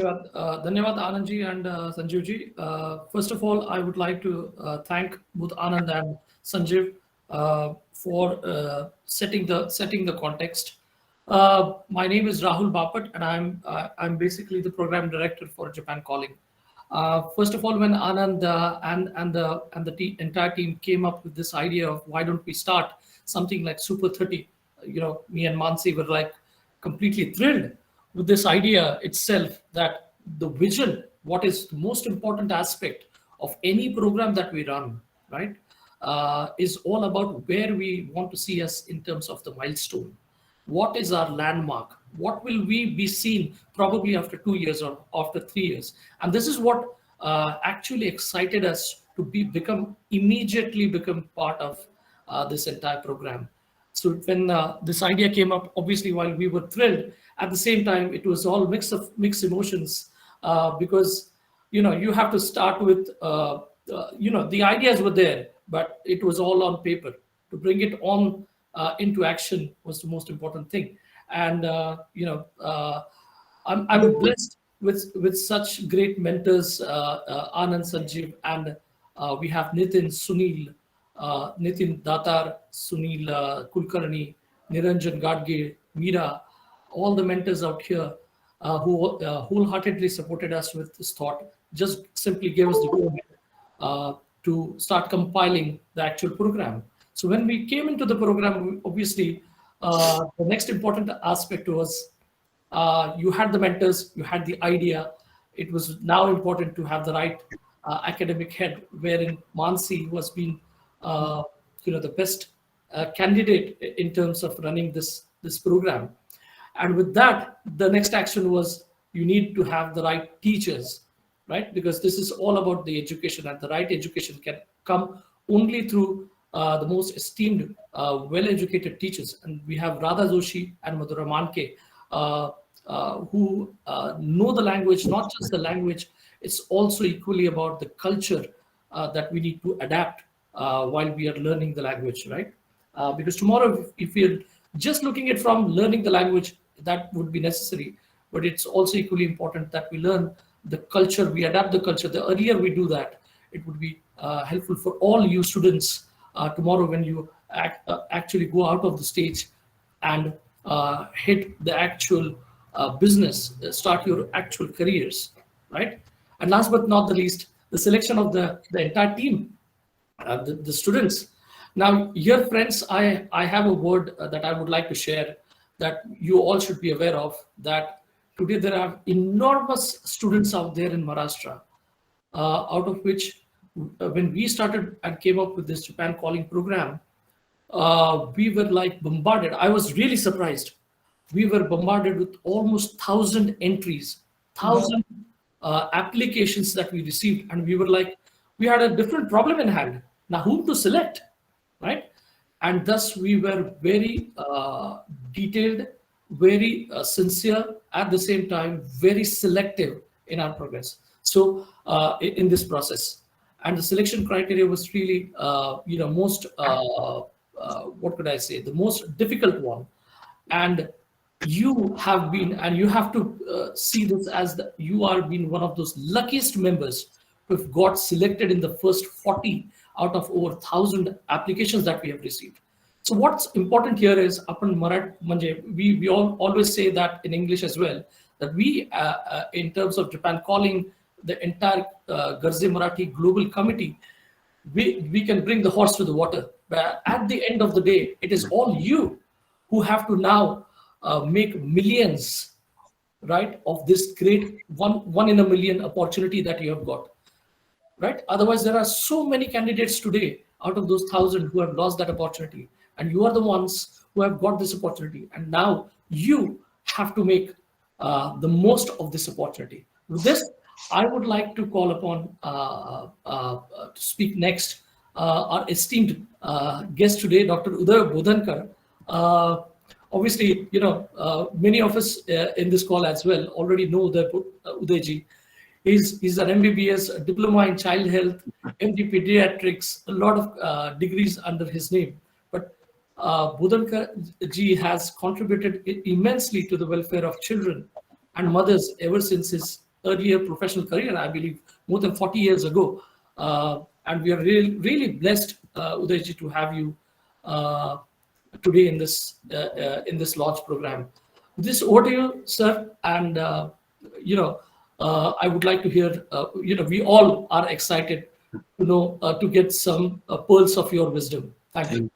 Dhanyavad Anandji and Sanjeevji. First of all, I would like to thank both Anand and Sanjeev for setting the context. My name is Rahul Bapat, and I'm basically the program director for Japan Calling. First of all, when Anand and the entire team came up with this idea of why don't we start something like Super 30, me and Mansi were like completely thrilled with this idea itself, that the vision, what is the most important aspect of any program that we run, right, is all about where we want to see us in terms of the milestone. What is our landmark? What will we be seen probably after 2 years or after 3 years? And this is what actually excited us to immediately become part of this entire program. So when this idea came up, obviously while we were thrilled, at the same time it was all mixed emotions, because you have to start with the ideas were there, but it was all on paper. To bring it on into action was the most important thing. And I'm blessed with such great mentors, Anand, Sanjeev, and we have Nitin Datar, Sunil Kulkarni, Niranjan Gadge, Meera, all the mentors out here who wholeheartedly supported us with this thought, just simply gave us the go ahead to start compiling the actual program. So when we came into the program, obviously, the next important aspect was, you had the mentors, you had the idea. It was now important to have the right academic head, wherein Mansi, who has been the best candidate in terms of running this program. And with that, the next action was, you need to have the right teachers, right? Because this is all about the education, and the right education can come only through the most esteemed, well-educated teachers. And we have Radha Joshi and Madhura Manke, who know the language, not just the language, it's also equally about the culture that we need to adapt while we are learning the language, right? Because tomorrow, if we're just looking at from learning the language, that would be necessary. But it's also equally important that we learn the culture, we adapt the culture. The earlier we do that, it would be helpful for all you students tomorrow when you actually go out of the stage and hit the actual business, start your actual careers, right? And last but not the least, the selection of the entire team, the students. Now, here, friends, I have a word that I would like to share, that you all should be aware of, that today there are enormous students out there in Maharashtra, out of which, when we started and came up with this Japan Calling program, we were like bombarded. I was really surprised. We were bombarded with almost 1,000 entries, 1,000 applications that we received, and we were like, we had a different problem in hand. Now, whom to select, right? And thus we were very detailed, very sincere, at the same time very selective in our progress. So in this process, and the selection criteria was really most what could I say, the most difficult one. And you have been, and you have to see this as you are being one of those luckiest members who have got selected in the first 40 out of over 1,000 applications that we have received. So what's important here is, upon Marat Manje, we all always say that in English as well, that we, in terms of Japan Calling, the entire Garze Marathi Global Committee, we can bring the horse to the water. But at the end of the day, it is all you who have to now make millions, right, of this great one in a million opportunity that you have got, right? Otherwise, there are so many candidates today out of those 1,000 who have lost that opportunity, and you are the ones who have got this opportunity, and now you have to make the most of this opportunity. With this, I would like to call upon to speak next our esteemed guest today, Dr. Uday Bodhankar. Obviously, many of us in this call as well already know the Udayji. He's an MBBS, a diploma in child health, MD pediatrics, a lot of degrees under his name. But Bodhankar ji has contributed immensely to the welfare of children and mothers ever since his earlier professional career, I believe more than 40 years ago. And we are really, really blessed, Udayji, to have you today in this launch program. This over to you, sir. And I would like to hear. We all are excited to know to get some pearls of your wisdom. Thank you.